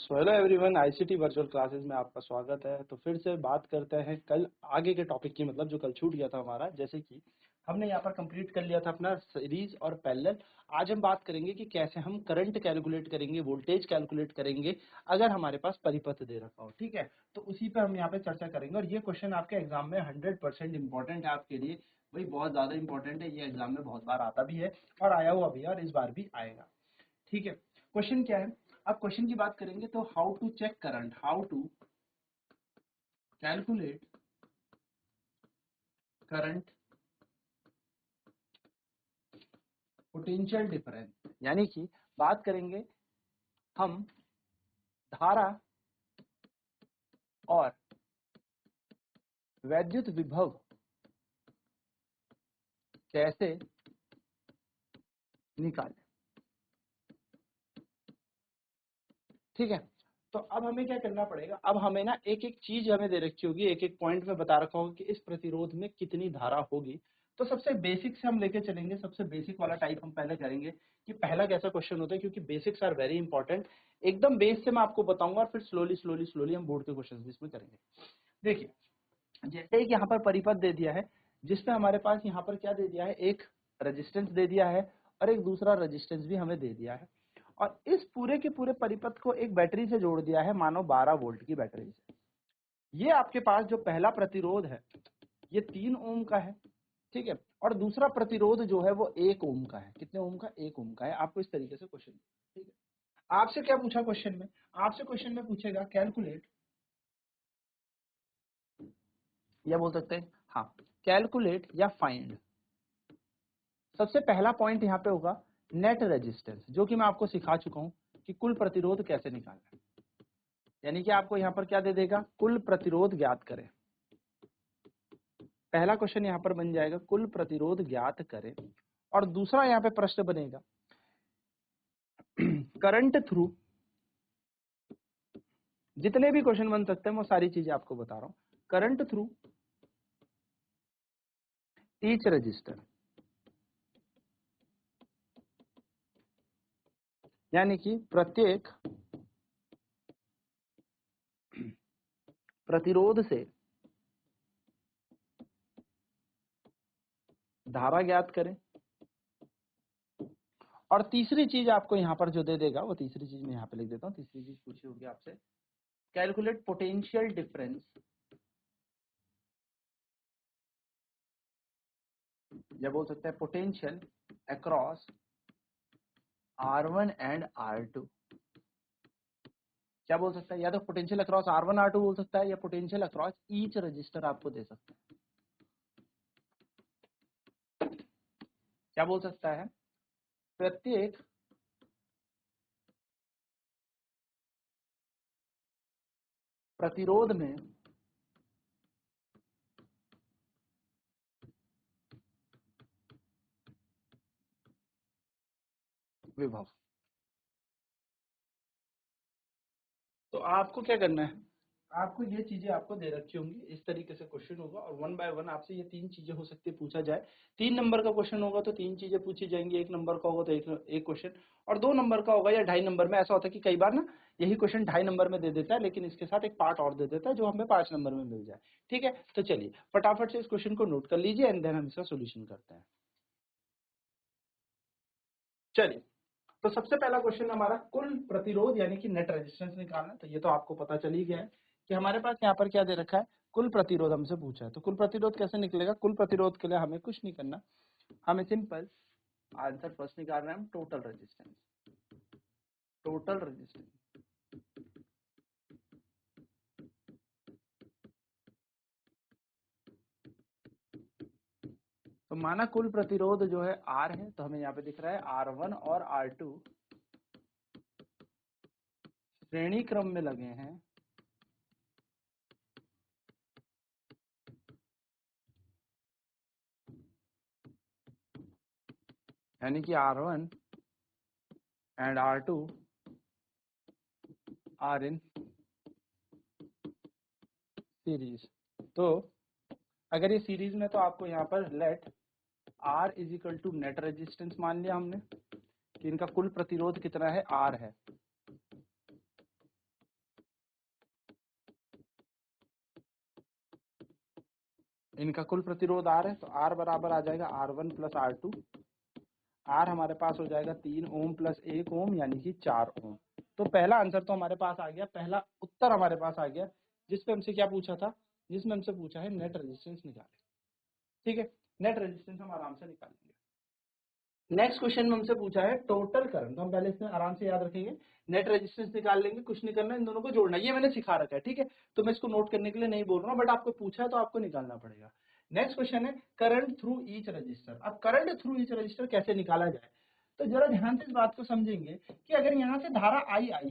So hello everyone, ICT virtual classes में आपका स्वागत है। तो फिर से बात करते हैं कल आगे के टॉपिक की, मतलब जो कल छूट गया था हमारा। जैसे कि हमने यहाँ पर कंप्लीट कर लिया था अपना सीरीज और पैरेलल। आज हम बात करेंगे कि कैसे हम करंट कैलकुलेट करेंगे, वोल्टेज कैलकुलेट करेंगे अगर हमारे पास परिपथ दे रखा हो। ठीक है, तो उसी पे हम यहाँ पे चर्चा करेंगे। और ये क्वेश्चन आपके एग्जाम में 100% इंपॉर्टेंट है आपके लिए, भाई बहुत ज्यादा इंपॉर्टेंट है। ये एग्जाम में बहुत बार आता भी है और आया हुआ भी है और इस बार भी आएगा। ठीक है, क्वेश्चन क्या है? अब क्वेश्चन की बात करेंगे तो how to check current, how to calculate current potential difference. यानी कि बात करेंगे हम धारा और वैद्युत विभव कैसे निकालें। ठीक है, तो अब हमें क्या करना पड़ेगा? अब हमें ना एक एक चीज हमें दे रखी होगी, एक एक पॉइंट में बता रखा होगा कि इस प्रतिरोध में कितनी धारा होगी। तो सबसे बेसिक से हम लेके चलेंगे, सबसे बेसिक वाला टाइप हम पहले करेंगे कि पहला कैसा क्वेश्चन होता है, क्योंकि बेसिक्स आर वेरी इंपॉर्टेंट। एकदम बेस से मैं आपको बताऊंगा और फिर स्लोली स्लोली स्लोली हम बोर्ड के क्वेश्चन भी इसमें करेंगे। देखिए, जैसे कि यहाँ पर परिपथ दे दिया है, जिसमें हमारे पास यहाँ पर क्या दे दिया है, एक रेजिस्टेंस दे दिया है और एक दूसरा रेजिस्टेंस भी हमें दे दिया है। और इस पूरे के पूरे परिपथ को एक बैटरी से जोड़ दिया है, मानो 12 वोल्ट की बैटरी से। ये आपके पास जो पहला प्रतिरोध है ये 3 ओम का है। ठीक है, और दूसरा प्रतिरोध जो है वो 1 ओम का है। कितने ओम का? 1 ओम का है। आपको इस तरीके से क्वेश्चन, ठीक है, आपसे क्या पूछा क्वेश्चन में? आपसे क्वेश्चन में पूछेगा कैलकुलेट, या बोल सकते हैं हाँ कैलकुलेट या फाइंड। सबसे पहला पॉइंट यहाँ पे होगा नेट रेजिस्टेंस, जो कि मैं आपको सिखा चुका हूं कि कुल प्रतिरोध कैसे निकालना है। यानी कि आपको यहाँ पर क्या दे देगा, कुल प्रतिरोध ज्ञात करें। पहला क्वेश्चन यहाँ पर बन जाएगा कुल प्रतिरोध ज्ञात करें। और दूसरा यहाँ पे प्रश्न बनेगा करंट थ्रू। जितने भी क्वेश्चन बन सकते हैं वो सारी चीजें आपको बता रहा हूं। करंट थ्रू ईच रजिस्टर, यानी कि प्रत्येक प्रतिरोध से धारा ज्ञात करें। और तीसरी चीज आपको यहाँ पर जो दे देगा, वो तीसरी चीज मैं यहाँ पे लिख देता हूँ। तीसरी चीज पूछी होगी आपसे, कैलकुलेट पोटेंशियल डिफरेंस, या बोल सकते हैं potential across R1 and R2। क्या बोल सकता है? या तो पोटेंशियल अक्रॉस R1 R2 बोल सकता है, या पोटेंशियल अक्रॉस ईच रजिस्टर आपको दे सकता है। क्या बोल सकता है? प्रत्येक प्रतिरोध में विभव। तो आपको क्या करना है, आपको ये चीजें आपको दे रखी होंगी, इस तरीके से क्वेश्चन होगा और वन बाय वन आपसे ये 3 चीजें हो सकती है पूछा जाए। 3 नंबर का क्वेश्चन होगा तो 3 चीजें पूछी जाएंगी, 1 नंबर का होगा तो एक क्वेश्चन, और 2 नंबर का होगा या 2.5 नंबर में। ऐसा होता है कि कई बार ना यही क्वेश्चन 2.5 नंबर में दे देता है, लेकिन इसके साथ एक पार्ट और दे देता है जो हमें 5 नंबर में मिल जाए। ठीक है, तो चलिए फटाफट से इस क्वेश्चन को नोट कर लीजिए एंड देन हम इसका सोल्यूशन करते हैं। चलिए, तो सबसे पहला क्वेश्चन हमारा कुल प्रतिरोध यानी कि नेट रेजिस्टेंस निकालना। तो ये तो आपको पता चल ही गया है कि हमारे पास यहाँ पर क्या दे रखा है, कुल प्रतिरोध हमसे पूछा है। तो कुल प्रतिरोध कैसे निकलेगा? कुल प्रतिरोध के लिए हमें कुछ नहीं करना, हमें सिंपल आंसर फर्स्ट निकालना है, हम टोटल रेजिस्टेंस। टोटल रेजिस्टेंस तो माना कुल प्रतिरोध जो है R है, तो हमें यहाँ पे दिख रहा है R1 और R2 श्रेणी क्रम में लगे हैं, यानी कि R1 and R2 are in series. तो अगर ये सीरीज में, तो आपको यहाँ पर let R is equal to net resistance मान लिया हमने कि इनका कुल प्रतिरोध कितना है, R है। इनका कुल प्रतिरोध R है, तो R बराबर आ जाएगा R1 प्लस R2। R हमारे पास हो जाएगा 3 ओम प्लस 1 ओम यानी कि 4 ओम। तो पहला आंसर तो हमारे पास आ गया, पहला उत्तर हमारे पास आ गया, जिसपे हमसे क्या पूछा था, जिसमें हमसे पूछा है नेट रेजिस्टेंस निकालें। ठीक है, नेट रेजिस्टेंस हम आराम से निकाल लेंगे। नेक्स्ट क्वेश्चन में हमसे पूछा है टोटल करंट, तो हम पहले इसमें आराम से याद रखेंगे, नेट रेजिस्टेंस निकाल लेंगे, कुछ नहीं करना, इन दोनों को जोड़ना, ये मैंने सिखा रखा है। ठीक है, तो मैं इसको नोट करने के लिए नहीं बोल रहा हूँ, बट आपको पूछा है तो आपको निकालना पड़ेगा। नेक्स्ट क्वेश्चन है करंट थ्रू ईच रजिस्टर। अब करंट थ्रू ईच रजिस्टर कैसे निकाला जाए, तो जरा ध्यान से इस बात को समझेंगे कि अगर यहाँ से धारा आई आई,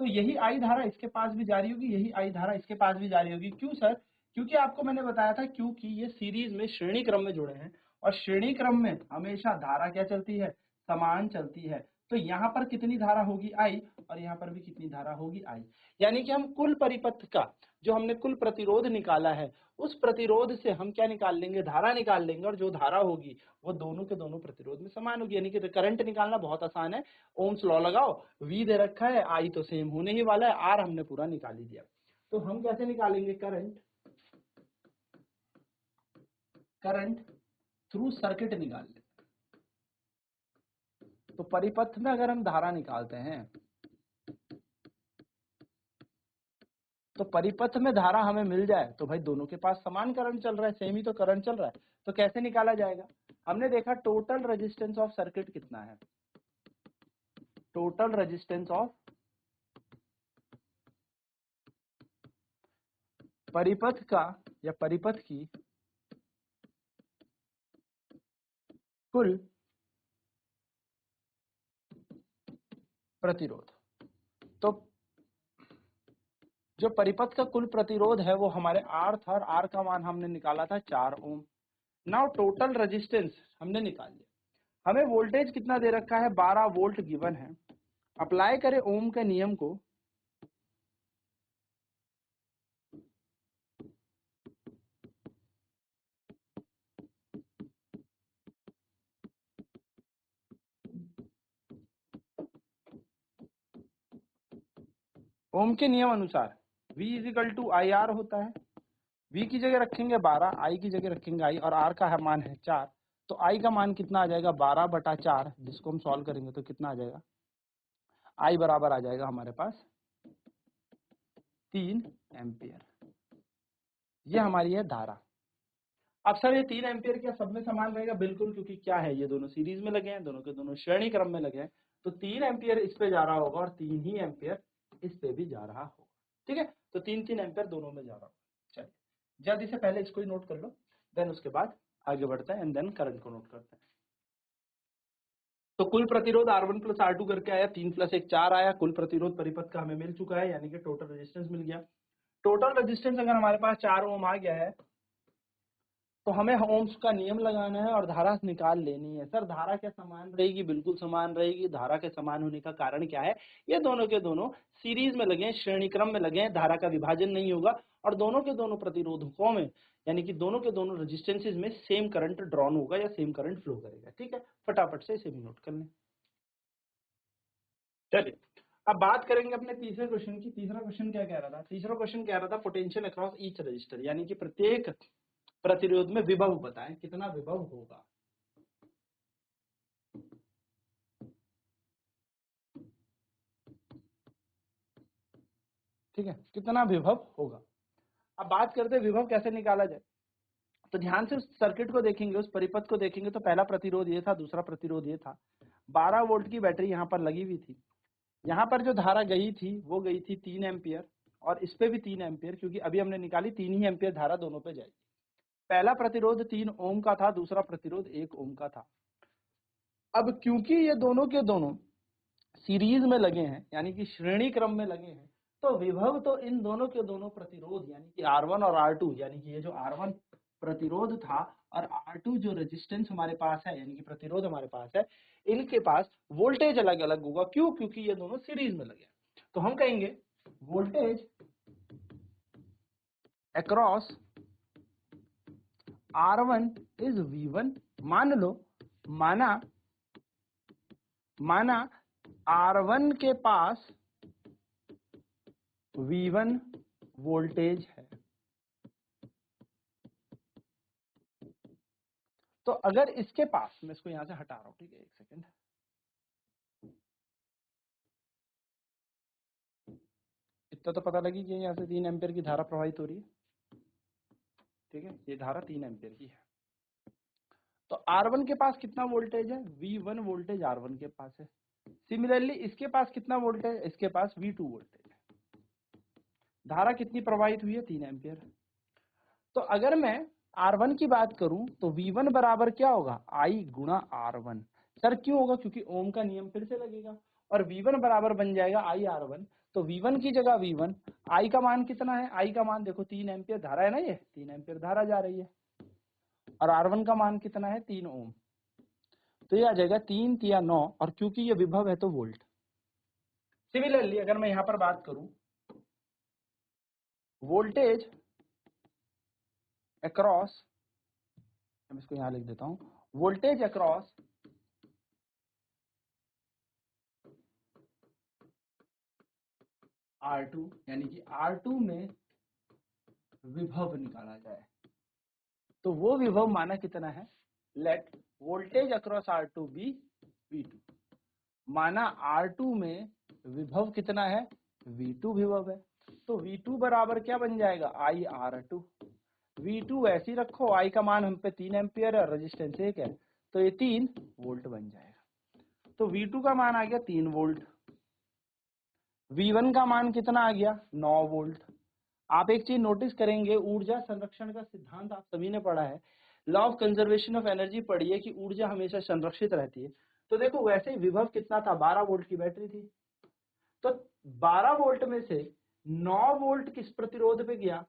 तो यही आई धारा इसके पास भी जारी होगी, यही आई धारा इसके पास भी जारी होगी। क्यों सर? क्योंकि आपको मैंने बताया था, क्योंकि ये सीरीज में श्रेणी क्रम में जुड़े हैं, और श्रेणी क्रम में हमेशा धारा क्या चलती है, समान चलती है। तो यहाँ पर कितनी धारा होगी आई, और यहाँ पर भी कितनी धारा होगी आई, यानी कि हम कुल परिपथ का जो हमने कुल प्रतिरोध निकाला है, उस प्रतिरोध से हम क्या निकाल लेंगे, धारा निकाल लेंगे, और जो धारा होगी वो दोनों के दोनों प्रतिरोध में समान होगी। यानी कि करंट निकालना बहुत आसान है, ओम्स लॉ लगाओ, V दे रखा है, I तो सेम होने ही वाला है, R हमने पूरा निकाल ही दिया। तो हम कैसे निकालेंगे करंट थ्रू सर्किट निकाल लेते हैं। तो परिपथ में अगर हम धारा निकालते हैं, तो परिपथ में धारा हमें मिल जाए, तो भाई दोनों के पास समान करंट चल रहा है, सेम ही तो करंट चल रहा है, तो कैसे निकाला जाएगा। हमने देखा टोटल रेजिस्टेंस ऑफ सर्किट कितना है, टोटल रेजिस्टेंस ऑफ परिपथ का या परिपथ की कुल प्रतिरोध। तो जो परिपथ का कुल प्रतिरोध है वो हमारे R था, और R का मान हमने निकाला था 4 ओम। नाउ टोटल रेजिस्टेंस हमने निकाल लिया, हमें वोल्टेज कितना दे रखा है, 12 वोल्ट गिवन है। अप्लाई करें ओम के नियम को, ओम के नियम अनुसार V equal to I R होता है। V की जगह रखेंगे 12, I की जगह रखेंगे I, और R का मान है 4, तो I का मान कितना आ जाएगा, 12/4, जिसको हम सॉल्व करेंगे तो कितना आ जाएगा, I बराबर आ जाएगा हमारे पास 3 एम्पियर। ये हमारी है धारा। अब सर ये 3 एम्पियर क्या सब में समान रहेगा, बिल्कुल, क्योंकि क्या है, ये दोनों सीरीज में लगे हैं, दोनों के दोनों श्रेणी क्रम में लगे हैं, तो 3 एम्पियर इस पे जा रहा होगा और 3 ही एम्पियर इस पे भी जा रहा होगा। ठीक है, तो 3-3 एम्पियर दोनों में जा रहा होगा। चलिए जल्दी से पहले इसको ही नोट कर लो, देन उसके बाद आगे बढ़ते हैं, एंड देन करंट को नोट करते हैं। तो कुल प्रतिरोध R1 प्लस R2 करके आया, 3 + 1 4 आया, कुल प्रतिरोध परिपथ का हमें मिल चुका है, यानी कि टोटल रेजिस्टेंस मिल गया। टोटल रेजिस्टेंस अगर हमारे पास 4 ओम आ गया है, तो हमें ओम्स का नियम लगाना है और धारा निकाल लेनी है। सर धारा क्या समान रहेगी, बिल्कुल समान रहेगी। धारा के समान होने का कारण क्या है, ये दोनों के दोनों सीरीज में लगे हैं, श्रेणी क्रम में लगे हैं, धारा का विभाजन नहीं होगा, और दोनों के दोनों प्रतिरोधकों में, यानी कि दोनों के दोनों रेजिस्टेंसेज में सेम करंट ड्रॉन होगा या सेम करंट फ्लो करेगा। ठीक है, फटाफट से इसे भी नोट कर लें। चलिए अब बात करेंगे अपने तीसरे क्वेश्चन की। तीसरा क्वेश्चन क्या कह रहा था, तीसरा क्वेश्चन कह रहा था पोटेंशियल अक्रॉस ईच रजिस्टर, यानी कि प्रत्येक प्रतिरोध में विभव बताएं, कितना विभव होगा। ठीक है, कितना विभव होगा। अब बात करते हैं विभव कैसे निकाला जाए, तो ध्यान से उस सर्किट को देखेंगे, उस परिपथ को देखेंगे, तो पहला प्रतिरोध ये था, दूसरा प्रतिरोध ये था, 12 वोल्ट की बैटरी यहाँ पर लगी हुई थी, यहाँ पर जो धारा गई थी वो गई थी 3 एम्पियर, और इस पे भी 3 एम्पियर, क्योंकि अभी हमने निकाली 3 ही एम्पियर धारा दोनों पे जाएगी। पहला प्रतिरोध 3 ओम का था, दूसरा प्रतिरोध 1 ओम का था। अब क्योंकि ये दोनों के दोनों सीरीज में लगे हैं, यानी कि श्रेणी क्रम में लगे हैं, तो विभव तो इन दोनों के दोनों प्रतिरोध, यानी कि R1 और R2, यानी कि ये जो R1 प्रतिरोध था और R2 जो रेजिस्टेंस हमारे पास है, यानी कि प्रतिरोध हमारे पास है, इनके पास वोल्टेज अलग अलग होगा। क्यों? क्योंकि ये दोनों सीरीज में लगे हैं। तो हम कहेंगे voltage across R1 is V1। मान लो, माना R1 के पास V1 वोल्टेज है, तो अगर इसके पास, मैं इसको यहां से हटा रहा हूं, ठीक है, एक सेकेंड, इतना तो पता लगी कि यहाँ से 3 एम्पियर की धारा प्रवाहित हो रही है, ठीक है, ये धारा 3 एम्पियर की है। तो R1 के पास कितना वोल्टेज है, V1 वोल्टेज R1 के पास है। सिमिलरली इसके पास कितना वोल्टेज, इसके पास V2 वोल्टेज है। धारा कितनी प्रवाहित हुई है, 3 एम्पियर। तो अगर मैं R1 की बात करूं तो V1 बराबर क्या होगा, I गुणा R1। सर क्यों होगा, क्योंकि ओम का नियम फिर से लगेगा, और V1 बराबर बन जाएगा I R1। तो V1 की जगह V1, I का मान कितना है, I का मान देखो 3 एम्पियर धारा है ना, ये 3 एम्पियर धारा जा रही है, और R1 का मान कितना है, 3 ओम। तो ये आ जाएगा 3 तिया 9, और क्योंकि ये विभव है तो वोल्ट। सिमिलरली अगर मैं यहां पर बात करूं वोल्टेज अक्रॉस, मैं इसको यहां लिख देता हूं, वोल्टेज अक्रॉस R2, यानी कि R2 में विभव निकाला जाए, तो वो विभव माना कितना है, late voltage across R2 B V2। माना R2 में विभव कितना है, V2 विभव है, तो V2 बराबर क्या बन जाएगा, I R2। V2 ऐसे ही रखो, I का मान हम पे 3 एम्पियर है, रेजिस्टेंस 1 है, तो ये 3 वोल्ट बन जाएगा। तो V2 का मान आ गया 3 वोल्ट, V1 का मान कितना आ गया, 9 वोल्ट। आप एक चीज नोटिस करेंगे, ऊर्जा संरक्षण का सिद्धांत आप सभी ने पढ़ा है, law of conservation of energy पढ़िए कि ऊर्जा हमेशा संरक्षित रहती है। तो देखो वैसे ही विभव कितना था, 12 वोल्ट की बैटरी थी, तो 12 वोल्ट में से 9 वोल्ट किस प्रतिरोध पे गया,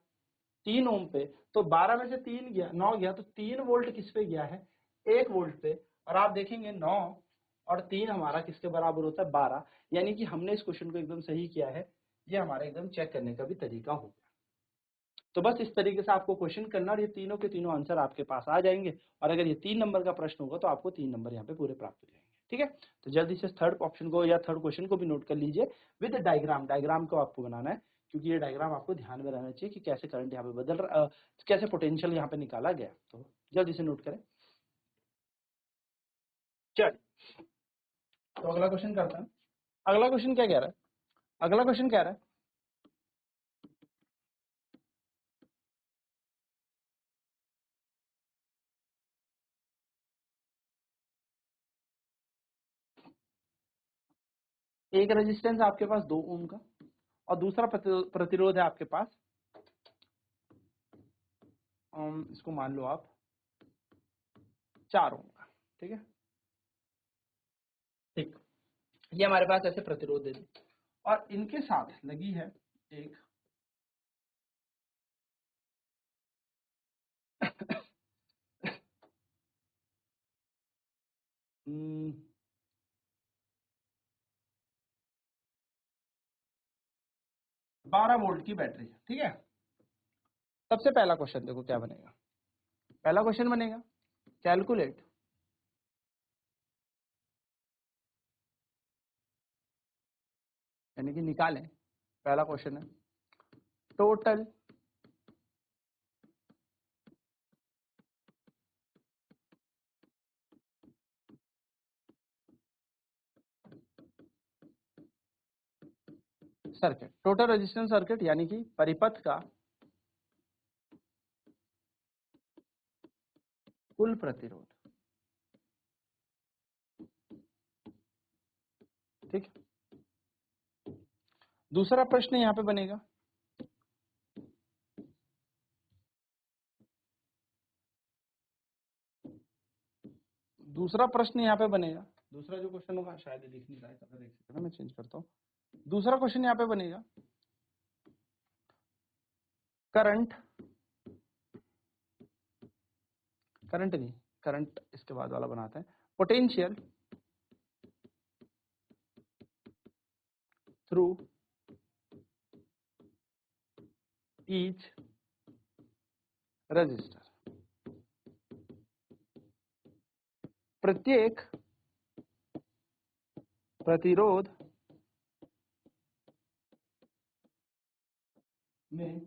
3 ओम पे, तो 12 में से 3 गया, 9 गया, तो 3 वोल्ट किस पे गया है, 1 वोल्ट पे। और आप देखेंगे 9 और 3 हमारा किसके बराबर होता है, 12। यानी कि हमने इस क्वेश्चन को एकदम सही किया है, ये हमारा एकदम चेक करने का भी तरीका हो गया। तो बस इस तरीके से आपको क्वेश्चन करना, और ये तीनों के तीनों आंसर आपके पास आ जाएंगे, और अगर ये 3 नंबर का प्रश्न होगा तो आपको 3 नंबर यहाँ पे पूरे प्राप्त हो जाएंगे, ठीक है। तो जल्दी से थर्ड ऑप्शन को या थर्ड क्वेश्चन को भी नोट कर लीजिए विद डायग्राम। डायग्राम को आपको बनाना है, क्योंकि ये डायग्राम आपको ध्यान में रहना चाहिए कि कैसे करंट यहाँ पे कैसे पोटेंशियल यहाँ पे निकाला गया। तो जल्दी से नोट करें। चलिए, तो अगला क्वेश्चन करता है। अगला क्वेश्चन क्या कह रहा है, अगला क्वेश्चन कह रहा है एक रेजिस्टेंस आपके पास 2 ओम का, और दूसरा प्रतिरोध है आपके पास, इसको मान लो आप 4 ओम का, ठीक है। ठीक, ये हमारे पास ऐसे प्रतिरोध दे दी, और इनके साथ लगी है एक हम्म, 12 वोल्ट की बैटरी, ठीक है। सबसे पहला क्वेश्चन देखो क्या बनेगा, पहला क्वेश्चन बनेगा कैलकुलेट यानी कि निकालें, पहला क्वेश्चन है total circuit, total resistance circuit, यानी कि परिपथ का कुल प्रतिरोध, ठीक। दूसरा प्रश्न यहाँ पे बनेगा दूसरा प्रश्न यहाँ पे बनेगा, दूसरा जो क्वेश्चन होगा शायद ये दिख नहीं रहा है, कलर देख सकते हैं, मैं चेंज करता हूँ। दूसरा क्वेश्चन यहाँ पे बनेगा करंट, करंट नहीं, करंट इसके बाद वाला बनाते हैं, पोटेंशियल थ्रू ईच रजिस्टर, प्रत्येक प्रतिरोध में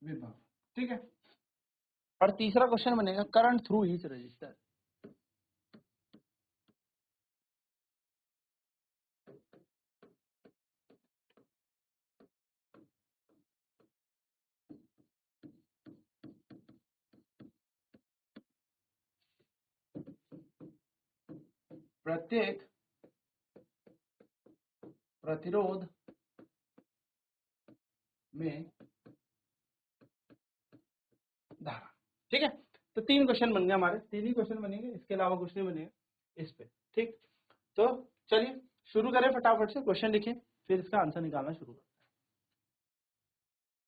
विभव, ठीक है। और तीसरा क्वेश्चन बनेगा करंट थ्रू ईच रजिस्टर। प्रत्येक प्रतिरोध में धारा। ठीक है, तो 3 क्वेश्चन बन गए हमारे, 3 ही क्वेश्चन बनेंगे, इसके अलावा कुछ नहीं बनेगा इस पे। ठीक, तो चलिए शुरू करें, फटाफट से क्वेश्चन लिखें, फिर इसका आंसर निकालना शुरू करें।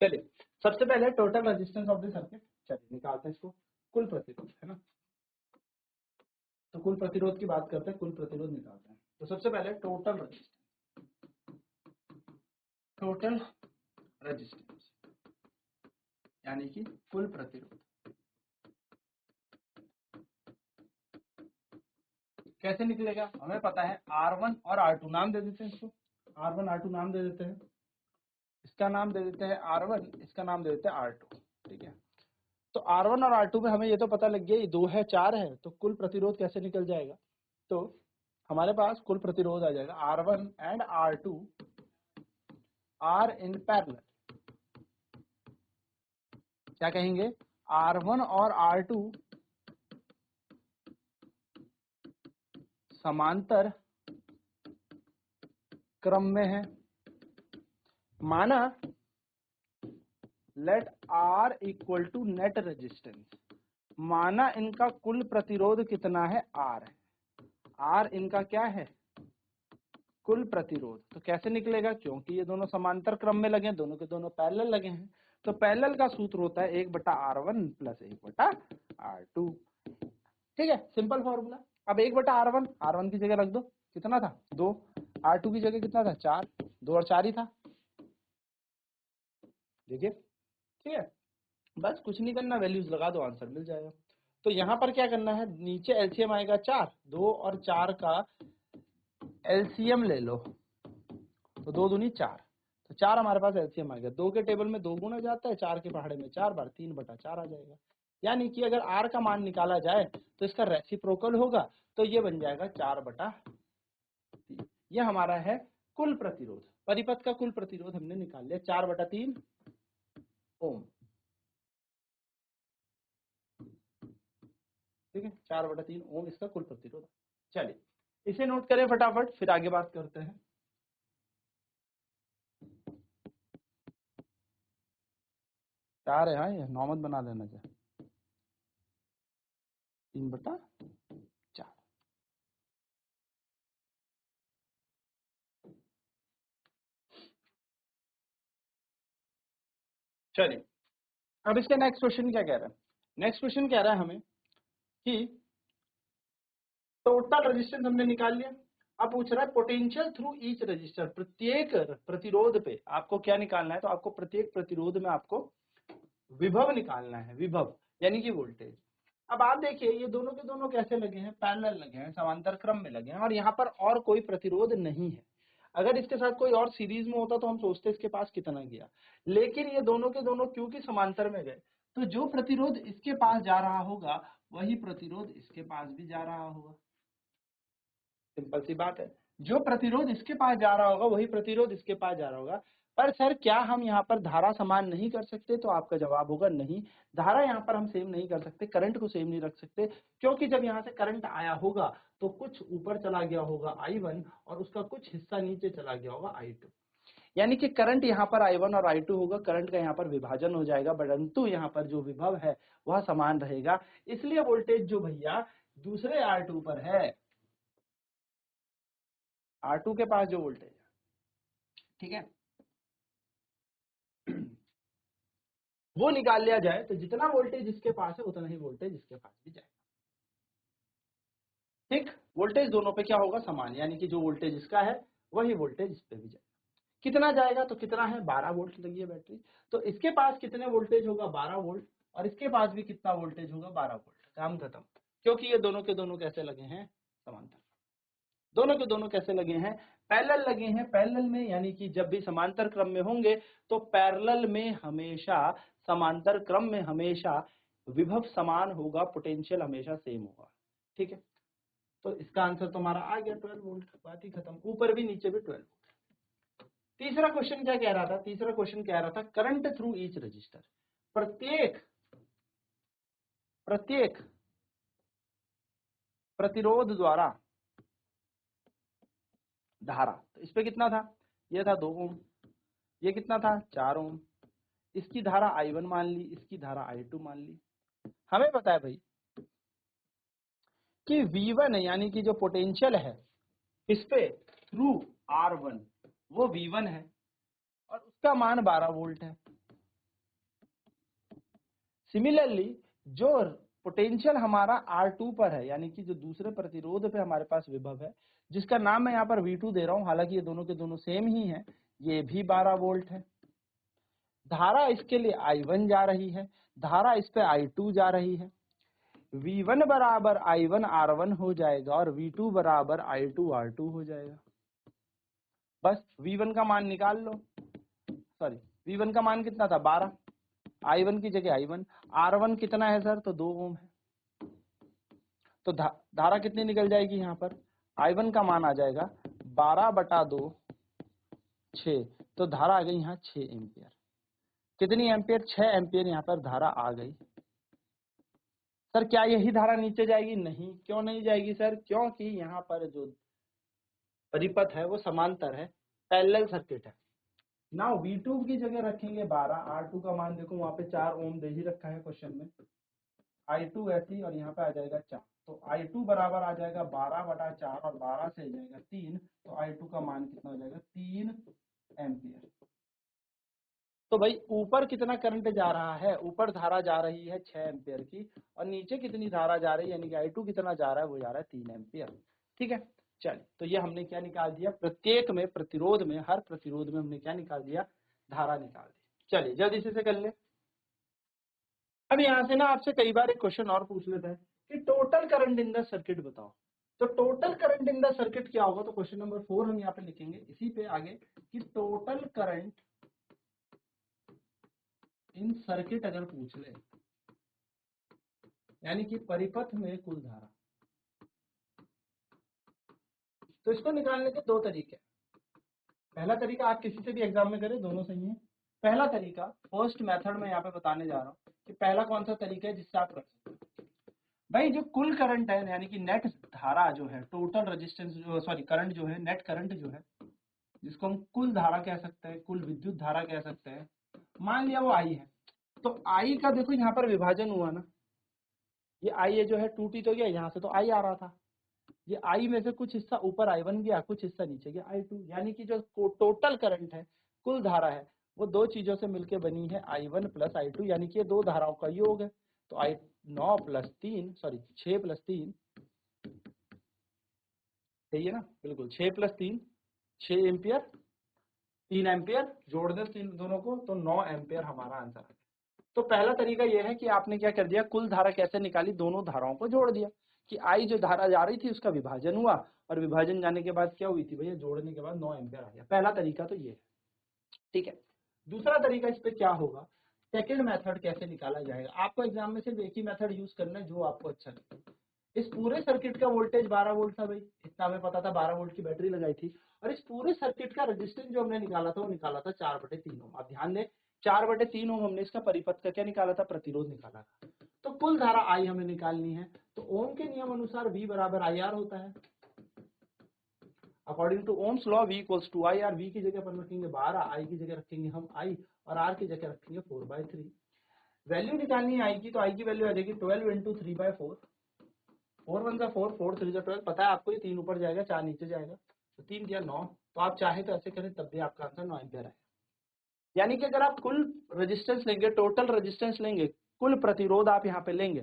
चलिए सबसे पहले total resistance of the circuit, चलिए निकालते हैं इसको, कुल प्रतिरोध है ना, तो कुल प्रतिरोध की बात करते हैं, कुल प्रतिरोध निकालते हैं। तो सबसे पहले टोटल रेजिस्टेंस यानी कि कुल प्रतिरोध कैसे निकलेगा, हमें पता है R1 और R2 नाम दे देते हैं इसको, R1 R2 नाम दे देते हैं, इसका नाम दे देते हैं R1, इसका नाम दे देते हैं R2। ठीक है, तो R1 और R2 में हमें ये तो पता लग गया, ये 2 है 4 है, तो कुल प्रतिरोध कैसे निकल जाएगा, तो हमारे पास कुल प्रतिरोध आ जाएगा R1 and R2 are in parallel. क्या कहेंगे, R1 और R2 समांतर क्रम में है, माना let R equal to net resistance, माना इनका कुल प्रतिरोध कितना है, R है, R इनका क्या है, कुल प्रतिरोध। तो कैसे निकलेगा, क्योंकि ये दोनों समांतर क्रम में लगे हैं, दोनों के दोनों पैरेलल लगे हैं, तो पैरेलल का सूत्र होता है 1/R1 प्लस 1/R2। ठीक है, सिंपल फॉर्मूला। अब 1/R1, R1 की जगह रख दो, कितना था 2, R2 की जगह कितना था 4, 2 और 4 ही था। देखिए, ठीक है, बस कुछ नहीं करना, वैल्यूज लगा दो, आंसर मिल जाएगा। तो यहाँ पर क्या करना है, नीचे एलसीएम आएगा 4, 2 और 4 का एलसीएम ले लो, तो 2 दूनी 4, तो 4 हमारे पास एलसीएम आ गया, 2 के टेबल में 2 गुना जाता है, 4 के पहाड़े में 4 बार, 3/4 आ जाएगा। यानी कि अगर R का मान निकाला जाए तो इसका रेसिप्रोकल होगा, तो ये बन जाएगा 4/3। ये हमारा है कुल प्रतिरोध, परिपथ का कुल प्रतिरोध हमने निकाल लिया 4/3 ओम। ठीक है, 4/3 ओम इसका कुल प्रतिरोध। चलिए इसे नोट करें फटाफट, फिर आगे बात करते हैं। चार है, हाँ ये 9 मत बना देना चाहिए, 3/4। चलिए अब इसका नेक्स्ट क्वेश्चन क्या कह रहा है, नेक्स्ट क्वेश्चन कह रहा है हमें कि टोटल रेजिस्टेंस हमने निकाल लिया, अब पूछ रहा है पोटेंशियल थ्रू ईच रजिस्टर, प्रत्येक प्रतिरोध पे आपको क्या निकालना है, तो आपको प्रत्येक प्रतिरोध में आपको विभव निकालना है, विभव यानी कि वोल्टेज। अब आप देखिए ये दोनों के दोनों कैसे लगे हैं, पैरेलल लगे हैं, समांतर क्रम में लगे हैं, और यहाँ पर और कोई प्रतिरोध नहीं है। अगर इसके साथ कोई और सीरीज में होता तो हम सोचते इसके पास कितना गया, लेकिन ये दोनों के दोनों क्योंकि समांतर में गए, तो जो प्रतिरोध इसके पास जा रहा होगा वही प्रतिरोध इसके पास भी जा रहा होगा। सिंपल सी बात है, जो प्रतिरोध इसके पास जा रहा होगा वही प्रतिरोध इसके पास जा रहा होगा। पर सर क्या हम यहाँ पर धारा समान नहीं कर सकते, तो आपका जवाब होगा नहीं, धारा यहाँ पर हम सेम नहीं कर सकते, करंट को सेम नहीं रख सकते, क्योंकि जब यहाँ से करंट आया होगा तो कुछ ऊपर चला गया होगा I1 और उसका कुछ हिस्सा नीचे चला गया होगा I2, यानी कि करंट यहाँ पर I1 और I2 होगा, करंट का यहाँ पर विभाजन हो जाएगा, परंतु यहाँ पर जो विभव है वह समान रहेगा। इसलिए वोल्टेज जो भैया दूसरे R2 पर है, R2 के पास जो वोल्टेज है, ठीक है, वो निकाल लिया जाए तो जितना वोल्टेज इसके पास है उतना ही वोल्टेज इसके पास भी जाएगा। ठीक, वोल्टेज दोनों पे क्या होगा, समान, यानी कि जो वोल्टेज इसका है वही वोल्टेज इस पे भी जाएगा। कितना जाएगा, तो कितना है 12 वोल्ट लगी है बैटरी, तो इसके पास कितने वोल्टेज होगा 12 वोल्ट, और इसके पास भी कितना वोल्टेज होगा 12 वोल्ट, काम खत्म। क्योंकि ये दोनों के दोनों कैसे लगे हैं, समांतर, दोनों के दोनों कैसे लगे हैं, पैरेलल लगे हैं, पैरेलल में, यानी कि जब भी समांतर क्रम में होंगे तो पैरेलल में हमेशा, समांतर क्रम में हमेशा विभव समान होगा, पोटेंशियल हमेशा सेम होगा। ठीक है, तो इसका आंसर तुम्हारा आ गया 12 वोल्ट, बात ही खत्म। ऊपर भी नीचे भी 12 वोल्ट। तीसरा क्वेश्चन क्या कह रहा था? तीसरा क्वेश्चन कह रहा था करंट थ्रू ईच रजिस्टर, प्रत्येक प्रतिरोध द्वारा धारा। तो इस पे कितना था? ये था 2 ओम, ये कितना था? 4 ओम। इसकी धारा I1 मान ली, इसकी धारा I2 मान ली। हमें पता है भाई कि V1 यानी कि जो पोटेंशियल है इस पे थ्रू R1 वो V1 है और उसका मान 12 वोल्ट है। सिमिलरली जो पोटेंशियल हमारा R2 पर है, यानी कि जो दूसरे प्रतिरोध पे हमारे पास विभव है, जिसका नाम मैं यहाँ पर V2 दे रहा हूँ, हालांकि ये दोनों के दोनों सेम ही हैं, ये भी 12 वोल्ट है। धारा इसके लिए I1 जा रही है, धारा इस पे I2 जा रही है। V1 बराबर I1 R1 हो जाएगा और V2 बराबर I2 R2 हो जाएगा। बस V1 का मान निकाल लो, सॉरी V1 का मान कितना था? 12, I1 की जगह I1, R1 कितना है सर? तो 2 ओम है। तो धारा कितनी निकल जाएगी यहाँ पर? I1 का मान आ जाएगा 12/2 6, तो धारा आ गई यहाँ 6 एम्पियर। कितनी एम्पियर? 6 एम्पियर यहाँ पर धारा आ गई। सर क्या यही धारा नीचे जाएगी? नहीं। क्यों नहीं जाएगी सर? क्योंकि यहाँ पर जो परिपथ है वो समांतर है, पैरेलल सर्किट है। नाउ V2 की जगह रखेंगे 12, R2 का मान देखो वहां पे 4 ओम दे ही रखा है क्वेश्चन में, I2 ऐसी और यहाँ पे आ जाएगा 4, तो I2 बराबर आ जाएगा 12/4 और 12 से जाएगा 3, तो I2 का मान कितना हो जाएगा? 3 एम्पियर। तो भाई ऊपर कितना करंट जा रहा है? ऊपर धारा जा रही है 6 एम्पियर की और नीचे कितनी धारा जा रही है, यानी कि I2 कितना जा रहा है? वो जा रहा है 3 एम्पियर। ठीक है, चलिए तो ये हमने क्या निकाल दिया? प्रत्येक में प्रतिरोध में, हर प्रतिरोध में हमने क्या निकाल दिया? धारा निकाल दी। चलिए जल्दी से कर ले। अब यहाँ से ना आपसे कई बार एक क्वेश्चन और पूछ लेता है कि total current in the circuit बताओ। तो total current in the circuit क्या होगा? तो क्वेश्चन नंबर 4 हम यहाँ पे लिखेंगे इसी पे आगे कि टोटल करंट इन सर्किट अगर पूछ ले, यानी कि परिपथ में कुल धारा, तो इसको निकालने के 2 तरीके। पहला तरीका आप किसी से भी एग्जाम में करें, दोनों सही है। पहला तरीका फर्स्ट मेथड में यहाँ पे बताने जा रहा हूँ कि पहला कौन सा तरीका है जिससे आप कर सकते हो। भाई जो कुल करंट है, यानी कि नेट धारा जो है, टोटल रेजिस्टेंस जो, सॉरी करंट जो है, नेट करंट जो है, जिसको हम कुल धारा कह सकते हैं, कुल विद्युत धारा कह सकते हैं, मान लिया वो आई है। तो आई का देखो यहाँ पर विभाजन हुआ ना, ये आई जो है टूटी तो गया, यहाँ से तो आई आ रहा था, ये आई में से कुछ हिस्सा ऊपर I1 गया, कुछ हिस्सा नीचे गया I2, यानी कि जो टोटल करंट है, कुल धारा है, वो 2 चीजों से मिलकर बनी है I1 प्लस I2, यानी कि ये 2 धाराओं का योग है। तो 9 प्लस 3, सॉरी 6 प्लस 3, सही है ना? बिल्कुल 6 प्लस 3 6 एम्पियर, 3 एम्पियर जोड़ दें तीन दोनों को तो 9 एम्पियर हमारा आंसर है। तो पहला तरीका यह है कि आपने क्या कर दिया? कुल धारा कैसे निकाली? दोनों धाराओं को जोड़ दिया कि आई जो धारा जा रही थी उसका विभाजन हुआ और विभाजन जाने के बाद क्या हुई थी भैया? जोड़ने के बाद 9 एम्पियर आ गया। पहला तरीका तो ये है, ठीक है। दूसरा तरीका इस पे क्या होगा? सेकंड मेथड कैसे निकाला जाएगा? आपको एग्जाम में सिर्फ एक ही मेथड यूज करना है जो आपको अच्छा लगे। इस पूरे सर्किट का वोल्टेज 12 वोल्ट था भाई, इतना हमें पता था, 12 वोल्ट की बैटरी लगाई थी, और इस पूरे सर्किट का रेजिस्टेंस जो हमने निकाला था वो निकाला था 4/3 ओम। आप ध्यान दें 4/3 ओम हमने इसका परिपथ का क्या निकाला था? प्रतिरोध निकाला था। तो कुल धारा आई हमें निकालनी है, तो ओम के नियम अनुसार V बराबर IR होता है। According to Ohm's law V equals to IR। V की जगह पर रखेंगे 12, I की जगह रखेंगे हम I और R की जगह रखेंगे 4/3। वैल्यू निकालनी है I की, तो I की वैल्यू आ जाएगी 12 × 3/4, 4 1 4, 4 3 12। पता है आपको ये 3 ऊपर जाएगा 4 नीचे जाएगा, तो 3 दिया 9। तो आप चाहे तो ऐसे करें तब भी आपका आंसर 9 एम्पियर है। यानी कि अगर आप कुल रेजिस्टेंस लेंगे, टोटल रेजिस्टेंस लेंगे, कुल प्रतिरोध आप यहाँ पे लेंगे,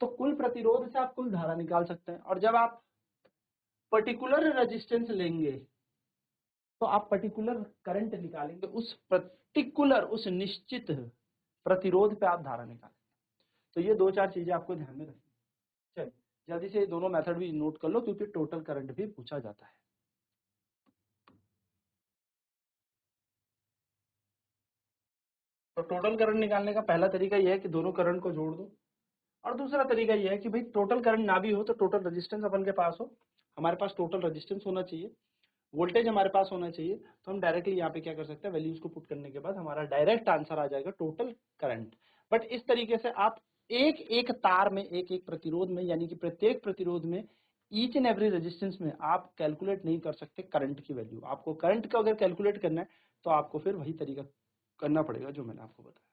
तो कुल प्रतिरोध से आप कुल धारा निकाल सकते हैं। और जब आप पर्टिकुलर रेजिस्टेंस लेंगे तो आप पर्टिकुलर करंट निकालेंगे, उस पर्टिकुलर, उस निश्चित प्रतिरोध पे आप धारा निकालेंगे। तो ये 2-4 चीजें आपको ध्यान में रखनी। चलिए जल्दी से दोनों मेथड भी नोट कर लो क्योंकि टोटल करंट भी पूछा जाता है। तो टोटल करंट निकालने का पहला तरीका यह है कि दोनों करंट को जोड़ दो। और दूसरा तरीका ये है कि भाई टोटल करंट ना भी हो तो टोटल रेजिस्टेंस अपन के पास हो, हमारे पास टोटल रेजिस्टेंस होना चाहिए, वोल्टेज हमारे पास होना चाहिए, तो हम डायरेक्टली यहाँ पे क्या कर सकते हैं, वैल्यूज को पुट करने के बाद हमारा डायरेक्ट आंसर आ जाएगा टोटल करंट। बट इस तरीके से आप एक एक तार में, एक एक प्रतिरोध में, यानी कि प्रत्येक प्रतिरोध में ईच एंड एवरी रेजिस्टेंस में आप कैलकुलेट नहीं कर सकते करंट की वैल्यू। आपको करंट का अगर कैलकुलेट करना है तो आपको फिर वही तरीका करना पड़ेगा जो मैंने आपको बताया।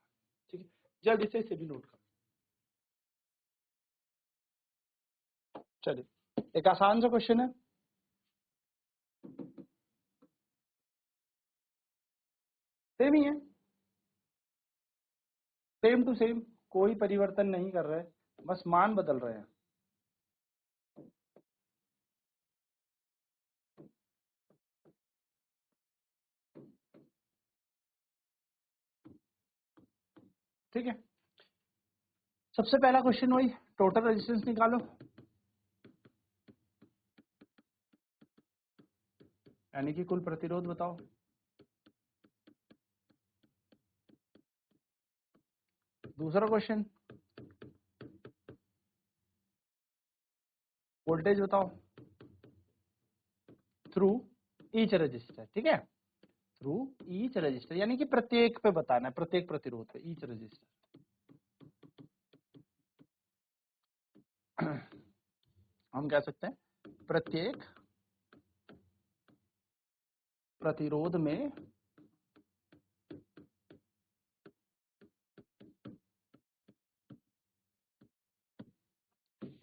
ठीक है, जल्दी से इसे भी नोट कर। चलिए, एक आसान सा क्वेश्चन है, सेम ही है, सेम टू सेम, कोई परिवर्तन नहीं कर रहे, बस मान बदल रहे हैं। ठीक है, सबसे पहला क्वेश्चन वही, टोटल रेजिस्टेंस निकालो, यानी कि कुल प्रतिरोध बताओ। दूसरा क्वेश्चन, वोल्टेज बताओ थ्रू ईच रजिस्टर। ठीक है, थ्रू ईच रजिस्टर, यानी कि प्रत्येक पे बताना है, प्रत्येक प्रतिरोध पे, ईच रजिस्टर। हम कह सकते हैं प्रत्येक प्रतिरोध में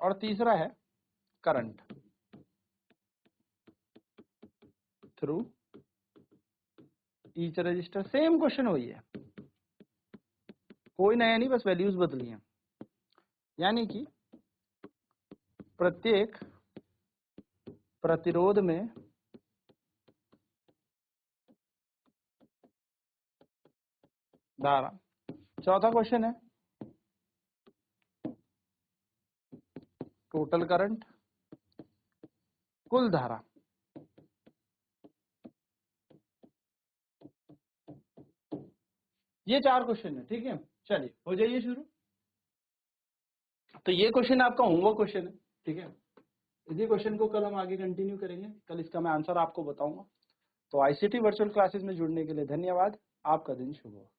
और तीसरा है current through each resistor. Same question वही है, कोई नया नहीं, बस वैल्यूज बदली हैं, यानी कि प्रत्येक प्रतिरोध में धारा। चौथा क्वेश्चन है टोटल करंट कुल धारा। ये चार क्वेश्चन है। ठीक है, चलिए हो जाइए शुरू। तो ये क्वेश्चन आपका होमवर्क क्वेश्चन है। ठीक है, इसी क्वेश्चन को कल हम आगे कंटिन्यू करेंगे, कल इसका मैं आंसर आपको बताऊंगा। तो आईसीटी वर्चुअल क्लासेस में जुड़ने के लिए धन्यवाद, आपका दिन शुभ हो।